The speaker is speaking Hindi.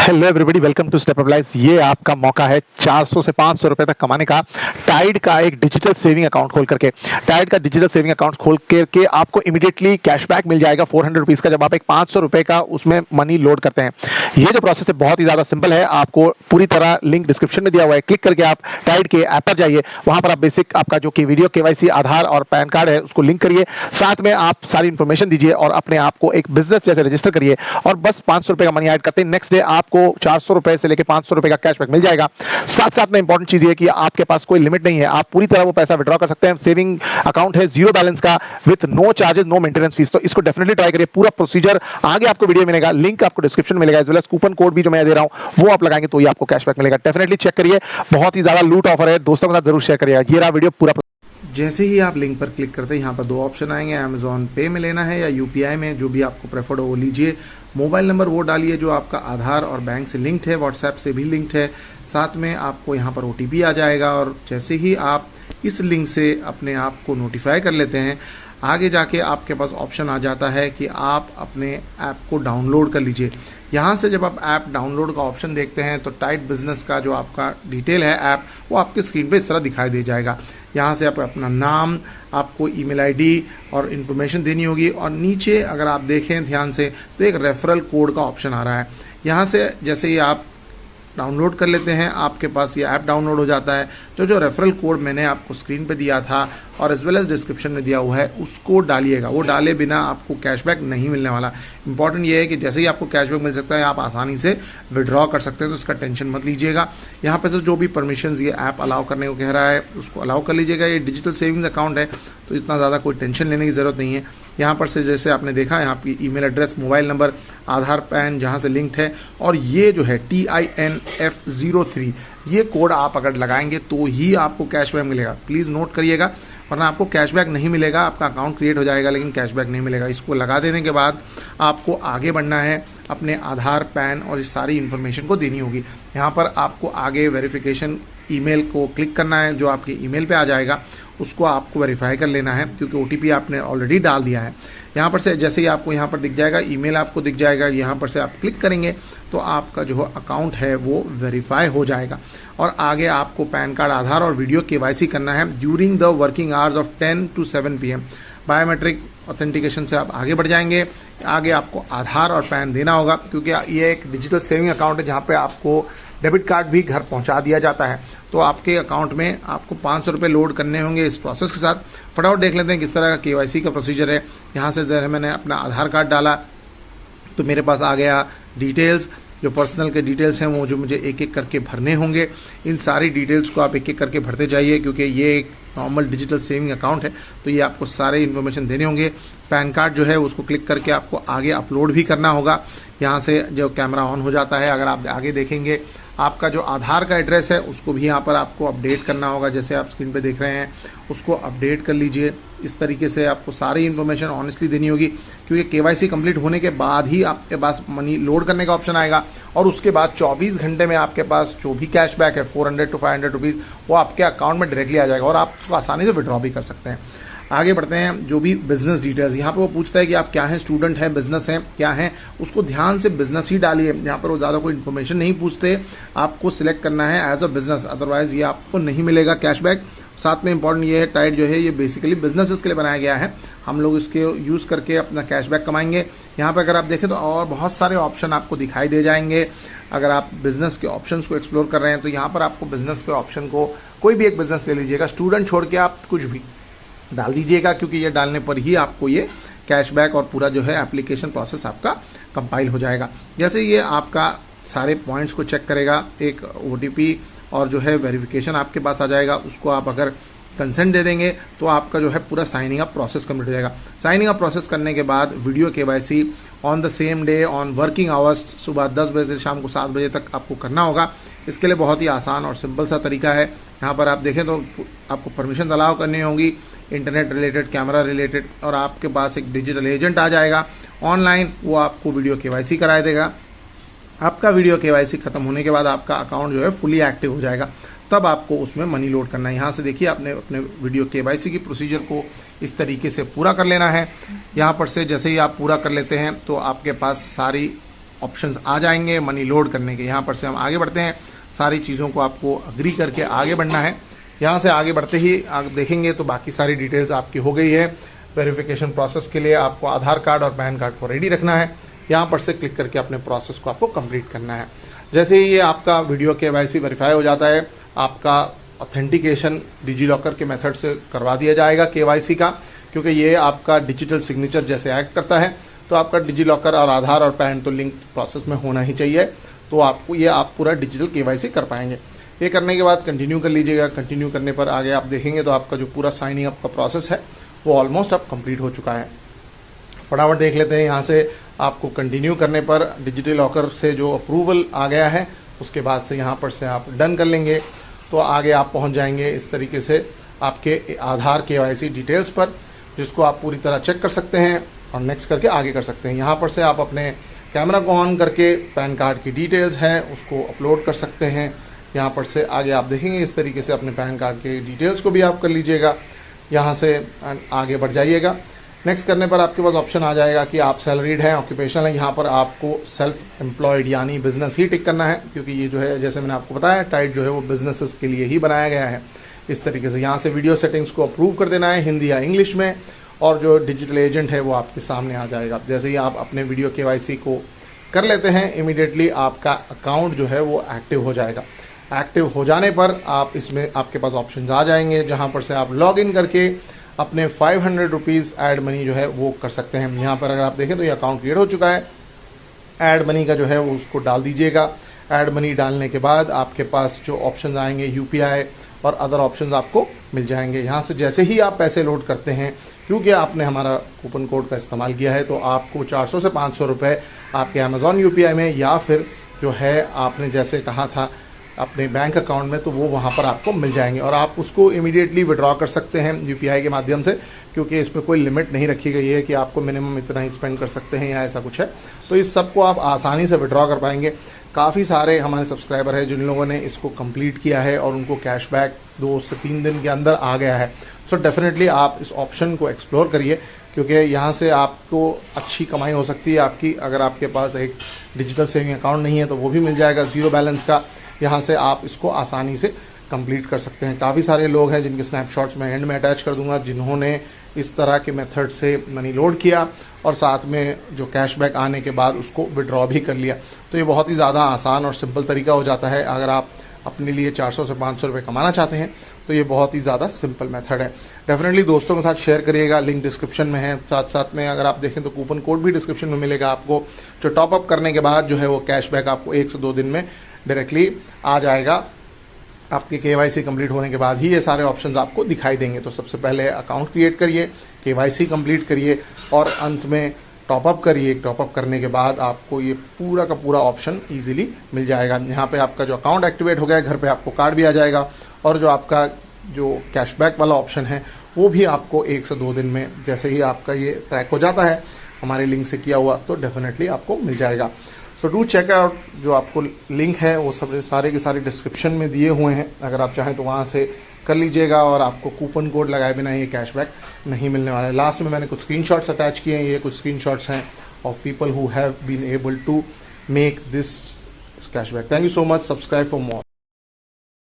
Hello everybody, welcome to Step Up Life. ये आपका मौका है 400 से 500 रुपए तक कमाने का। टाइड का एक डिजिटल सेविंग अकाउंट खोल करके, टाइड का डिजिटल सेविंग अकाउंट खोल करके आपको इमीडिएटली कैशबैक मिल जाएगा 400 रुपीज का, जब आप एक 500 रुपए का उसमें मनी लोड करते हैं। ये जो प्रोसेस है बहुत ही ज्यादा सिंपल है। आपको पूरी तरह लिंक डिस्क्रिप्शन में दिया हुआ है, क्लिक करके आप टाइड के ऐप पर जाइए। वहां पर आप बेसिक आपका जो कि वीडियो केवाईसी, आधार और पैन कार्ड है उसको लिंक करिए। साथ में आप सारी इंफॉर्मेशन दीजिए और अपने आप को एक बिजनेस जैसे रजिस्टर करिए और बस 500 रुपए का मनी ऐड करते हैं। नेक्स्ट डे आपको 400 रुपए से लेकर 500 रुपए का कैशबैक मिल जाएगा। साथ साथ में इंपॉर्टेंट चीज ये है कि आपके पास कोई लिमिट नहीं है, आप पूरी तरह वो पैसा विड्रॉ कर सकते हैं। सेविंग अकाउंट है जीरो बैलेंस का, with no charges, no maintenance fees. तो इसको डेफिनेटली ट्राई करिए। पूरा प्रोसीजर आगे आपको वीडियो मिलेगा, लिंक आपको डिस्क्रिप्शन मिलेगा, as well as coupon code भी जो मैं दे रहा हूं वो आप लगाएंगे तो ये आपको कैशबैक मिलेगा। डेफिनेटली चेक करिए, बहुत ही ज्यादा लूट ऑफर है। दोस्तों के साथ जरूर शेयर करिएगा। ये रहा वीडियो पूरा। जैसे ही आप लिंक पर क्लिक करते हैं, यहाँ पर दो ऑप्शन आएंगे, अमेजॉन पे में लेना है या यूपीआई में, जो भी आपको प्रेफर्ड हो वो लीजिए। मोबाइल नंबर वो डालिए जो आपका आधार और बैंक से लिंक्ड है, व्हाट्सएप से भी लिंक्ड है। साथ में आपको यहाँ पर ओटीपी आ जाएगा और जैसे ही आप इस लिंक से अपने आप को नोटिफाई कर लेते हैं, आगे जाके आपके पास ऑप्शन आ जाता है कि आप अपने ऐप को डाउनलोड कर लीजिए। यहाँ से जब आप ऐप डाउनलोड का ऑप्शन देखते हैं तो टाइड बिजनेस का जो आपका डिटेल है ऐप, वो आपके स्क्रीन पे इस तरह दिखाई दे जाएगा। यहाँ से आप अपना नाम, आपको ईमेल आईडी और इन्फॉर्मेशन देनी होगी और नीचे अगर आप देखें ध्यान से तो एक रेफरल कोड का ऑप्शन आ रहा है। यहाँ से जैसे ही आप डाउनलोड कर लेते हैं, आपके पास ये ऐप डाउनलोड हो जाता है। तो जो रेफरल कोड मैंने आपको स्क्रीन पे दिया था और एज वेल एज डिस्क्रिप्शन में दिया हुआ है उसको डालिएगा। वो डाले बिना आपको कैशबैक नहीं मिलने वाला। इंपॉर्टेंट ये है कि जैसे ही आपको कैशबैक मिल सकता है आप आसानी से विड्रॉ कर सकते हैं, तो इसका टेंशन मत लीजिएगा। यहाँ पे से जो भी परमिशंस ये ऐप अलाउ करने को कह रहा है उसको अलाउ कर लीजिएगा। ये डिजिटल सेविंग्स अकाउंट है तो इतना ज़्यादा कोई टेंशन लेने की ज़रूरत नहीं है। यहाँ पर से जैसे आपने देखा, यहाँ की ईमेल एड्रेस, मोबाइल नंबर, आधार, पैन जहाँ से लिंक्ड है और ये जो है TINF03 ये कोड आप अगर लगाएंगे तो ही आपको कैशबैक मिलेगा। प्लीज़ नोट करिएगा, वरना आपको कैशबैक नहीं मिलेगा। आपका अकाउंट क्रिएट हो जाएगा लेकिन कैशबैक नहीं मिलेगा। इसको लगा देने के बाद आपको आगे बढ़ना है, अपने आधार, पैन और इस सारी इन्फॉर्मेशन को देनी होगी। यहाँ पर आपको आगे वेरिफिकेशन ईमेल को क्लिक करना है, जो आपके ईमेल पे आ जाएगा उसको आपको वेरीफाई कर लेना है क्योंकि ओटीपी आपने ऑलरेडी डाल दिया है। यहाँ पर से जैसे ही आपको यहाँ पर दिख जाएगा, ईमेल आपको दिख जाएगा, यहाँ पर से आप क्लिक करेंगे तो आपका जो अकाउंट है वो वेरीफाई हो जाएगा और आगे आपको पैन कार्ड, आधार और वीडियो केवाईसी करना है during the working hours of 10 to 7 PM। Biometric authentication से आप आगे बढ़ जाएंगे। आगे आपको आधार और पैन देना होगा क्योंकि ये एक डिजिटल सेविंग अकाउंट है जहाँ पे आपको डेबिट कार्ड भी घर पहुंचा दिया जाता है। तो आपके अकाउंट में आपको 500 रुपये लोड करने होंगे इस प्रोसेस के साथ। फटाफट देख लेते हैं किस तरह का केवाईसी का प्रोसीजर है। यहाँ से मैंने अपना आधार कार्ड डाला तो मेरे पास आ गया डिटेल्स, जो पर्सनल के डिटेल्स हैं वो जो मुझे एक एक करके भरने होंगे। इन सारी डिटेल्स को आप एक एक करके भरते जाइए क्योंकि ये एक नॉर्मल डिजिटल सेविंग अकाउंट है तो ये आपको सारे इन्फॉर्मेशन देने होंगे। पैन कार्ड जो है उसको क्लिक करके आपको आगे अपलोड भी करना होगा। यहाँ से जो कैमरा ऑन हो जाता है, अगर आप आगे देखेंगे आपका जो आधार का एड्रेस है उसको भी यहाँ पर आपको अपडेट करना होगा। जैसे आप स्क्रीन पे देख रहे हैं उसको अपडेट कर लीजिए। इस तरीके से आपको सारी इन्फॉर्मेशन ऑनेस्टली देनी होगी क्योंकि केवाईसी कंप्लीट होने के बाद ही आपके पास मनी लोड करने का ऑप्शन आएगा और उसके बाद 24 घंटे में आपके पास जो भी कैशबैक है 400 to 500 रुपीज़ वो आपके अकाउंट में डायरेक्टली आ जाएगा और आप उसको आसानी से विड्रॉ भी कर सकते हैं। आगे बढ़ते हैं। जो भी बिजनेस डिटेल्स यहाँ पे वो पूछता है कि आप क्या हैं, स्टूडेंट हैं, बिजनेस हैं, क्या हैं, उसको ध्यान से बिजनेस ही डालिए। यहाँ पर वो ज़्यादा कोई इन्फॉर्मेशन नहीं पूछते, आपको सिलेक्ट करना है एज अ बिजनेस, अदरवाइज ये आपको नहीं मिलेगा कैशबैक। साथ में इंपॉर्टेंट ये है, टाइड जो है ये बेसिकली बिजनेसेस के लिए बनाया गया है। हम लोग इसके यूज़ करके अपना कैशबैक कमाएंगे। यहाँ पे अगर आप देखें तो और बहुत सारे ऑप्शन आपको दिखाई दे जाएंगे। अगर आप बिजनेस के ऑप्शंस को एक्सप्लोर कर रहे हैं तो यहाँ पर आपको बिजनेस के ऑप्शन को कोई भी एक बिजनेस ले लीजिएगा, स्टूडेंट छोड़ के आप कुछ भी डाल दीजिएगा क्योंकि ये डालने पर ही आपको ये कैशबैक और पूरा जो है एप्लीकेशन प्रोसेस आपका कंपाइल हो जाएगा। जैसे ये आपका सारे पॉइंट्स को चेक करेगा, एक ओटीपी और जो है वेरिफिकेशन आपके पास आ जाएगा। उसको आप अगर कंसेंट दे देंगे तो आपका जो है पूरा साइनिंग अप प्रोसेस कंप्लीट हो जाएगा। साइनिंग अप प्रोसेस करने के बाद video KYC on the same day on working hours, सुबह 10 बजे से शाम को 7 बजे तक आपको करना होगा। इसके लिए बहुत ही आसान और सिंपल सा तरीका है। यहाँ पर आप देखें तो आपको परमिशन अलाउ करनी होगी, इंटरनेट रिलेटेड, कैमरा रिलेटेड, और आपके पास एक डिजिटल एजेंट आ जाएगा ऑनलाइन, वो आपको वीडियो केवाईसी कराया देगा। आपका वीडियो केवाईसी खत्म होने के बाद आपका अकाउंट जो है फुली एक्टिव हो जाएगा, तब आपको उसमें मनी लोड करना है। यहाँ से देखिए आपने अपने वीडियो केवाईसी की प्रोसीजर को इस तरीके से पूरा कर लेना है। यहाँ पर से जैसे ही आप पूरा कर लेते हैं तो आपके पास सारी ऑप्शंस आ जाएंगे मनी लोड करने के। यहाँ पर से हम आगे बढ़ते हैं, सारी चीज़ों को आपको अग्री करके आगे बढ़ना है। यहाँ से आगे बढ़ते ही आप देखेंगे तो बाकी सारी डिटेल्स आपकी हो गई है। वेरिफिकेशन प्रोसेस के लिए आपको आधार कार्ड और पैन कार्ड को रेडी रखना है। यहाँ पर से क्लिक करके अपने प्रोसेस को आपको कंप्लीट करना है। जैसे ही ये आपका वीडियो KYC वेरीफाई हो जाता है, आपका ऑथेंटिकेशन डिजीलॉकर के मेथड से करवा दिया जाएगा KYC का, क्योंकि ये आपका डिजिटल सिग्नेचर जैसे एक्ट करता है। तो आपका डिजीलॉकर और आधार और पैन तो लिंक प्रोसेस में होना ही चाहिए, तो आपको ये आप पूरा डिजिटल KYC कर पाएंगे। ये करने के बाद कंटिन्यू कर लीजिएगा। कंटिन्यू करने पर आगे आप देखेंगे तो आपका जो पूरा साइनिंग अप का प्रोसेस है वो ऑलमोस्ट अब कंप्लीट हो चुका है। फटाफट देख लेते हैं। यहाँ से आपको कंटिन्यू करने पर डिजिलॉकर से जो अप्रूवल आ गया है, उसके बाद से यहाँ पर से आप डन कर लेंगे तो आगे आप पहुँच जाएंगे इस तरीके से आपके आधार KYC डिटेल्स पर, जिसको आप पूरी तरह चेक कर सकते हैं और नेक्स्ट करके आगे कर सकते हैं। यहाँ पर से आप अपने कैमरा को ऑन करके पैन कार्ड की डिटेल्स है उसको अपलोड कर सकते हैं। यहाँ पर से आगे आप देखेंगे इस तरीके से अपने पैन कार्ड के डिटेल्स को भी आप कर लीजिएगा। यहाँ से आगे बढ़ जाइएगा। नेक्स्ट करने पर आपके पास ऑप्शन आ जाएगा कि आप सैलरीड हैं, ऑक्यूपेशनल है। यहाँ पर आपको सेल्फ एम्प्लॉयड यानी बिजनेस ही टिक करना है, क्योंकि ये जो है जैसे मैंने आपको बताया टाइड जो है वो बिजनेसेस के लिए ही बनाया गया है। इस तरीके से यहाँ से वीडियो सेटिंग्स को अप्रूव कर देना है हिंदी या इंग्लिश में, और जो डिजिटल एजेंट है वो आपके सामने आ जाएगा। जैसे ही आप अपने वीडियो KYC को कर लेते हैं, इमीडिएटली आपका अकाउंट जो है वो एक्टिव हो जाएगा। एक्टिव हो जाने पर आप इसमें आपके पास ऑप्शंस आ जाएंगे, जहां पर से आप लॉग इन करके अपने 500 रुपीज़ ऐड मनी जो है वो कर सकते हैं। यहाँ पर अगर आप देखें तो ये अकाउंट क्रिएट हो चुका है। ऐड मनी का जो है वो उसको डाल दीजिएगा। ऐड मनी डालने के बाद आपके पास जो ऑप्शन आएंगे UPI और अदर ऑप्शंस आपको मिल जाएंगे। यहाँ से जैसे ही आप पैसे लोड करते हैं, क्योंकि आपने हमारा कूपन कोड का इस्तेमाल किया है, तो आपको 400 से 500 रुपये आपके अमेज़ॉन UPI में या फिर जो है आपने जैसे कहा था अपने बैंक अकाउंट में, तो वो वहाँ पर आपको मिल जाएंगे और आप उसको इमीडिएटली विड्रॉ कर सकते हैं UPI के माध्यम से, क्योंकि इसमें कोई लिमिट नहीं रखी गई है कि आपको मिनिमम इतना ही स्पेंड कर सकते हैं या ऐसा कुछ है। तो इस सब को आप आसानी से विड्रॉ कर पाएंगे। काफ़ी सारे हमारे सब्सक्राइबर हैं जिन लोगों ने इसको कंप्लीट किया है और उनको कैशबैक 2 से 3 दिन के अंदर आ गया है। सो डेफिनेटली आप इस ऑप्शन को एक्सप्लोर करिए, क्योंकि यहाँ से आपको अच्छी कमाई हो सकती है आपकी। अगर आपके पास एक डिजिटल सेविंग अकाउंट नहीं है तो वो भी मिल जाएगा ज़ीरो बैलेंस का। यहाँ से आप इसको आसानी से कंप्लीट कर सकते हैं। काफ़ी सारे लोग हैं जिनके स्नैपशॉट्स मैं एंड में अटैच कर दूंगा, जिन्होंने इस तरह के मेथड से मनी लोड किया और साथ में जो कैशबैक आने के बाद उसको विड्रॉ भी कर लिया। तो ये बहुत ही ज़्यादा आसान और सिंपल तरीका हो जाता है। अगर आप अपने लिए 400 से 500 रुपये कमाना चाहते हैं तो ये बहुत ही ज़्यादा सिंपल मेथड है। डेफिनेटली दोस्तों के साथ शेयर करिएगा, लिंक डिस्क्रिप्शन में है। साथ साथ में अगर आप देखें तो कूपन कोड भी डिस्क्रिप्शन में मिलेगा आपको, जो टॉपअप करने के बाद जो है वो कैशबैक आपको 1 से 2 दिन में डायरेक्टली आ जाएगा। आपके KYC कंप्लीट होने के बाद ही ये सारे ऑप्शंस आपको दिखाई देंगे। तो सबसे पहले अकाउंट क्रिएट करिए, KYC कंप्लीट करिए और अंत में टॉपअप करिए। टॉपअप करने के बाद आपको ये पूरा का पूरा ऑप्शन इजीली मिल जाएगा। यहाँ पे आपका जो अकाउंट एक्टिवेट हो गया है, घर पे आपको कार्ड भी आ जाएगा और जो आपका जो कैशबैक वाला ऑप्शन है वो भी आपको 1 से 2 दिन में, जैसे ही आपका ये ट्रैक हो जाता है हमारे लिंक से किया हुआ, तो डेफिनेटली आपको मिल जाएगा। So do check out. जो आपको लिंक है वो सब सारे के सारे डिस्क्रिप्शन में दिए हुए हैं, अगर आप चाहें तो वहाँ से कर लीजिएगा और आपको कूपन कोड लगाए बिना ये कैशबैक नहीं मिलने वाला है। लास्ट में मैंने कुछ स्क्रीनशॉट्स अटैच किए हैं। ये कुछ स्क्रीनशॉट्स हैं of people who have been able to make this cashback. Thank you so much. Subscribe for more.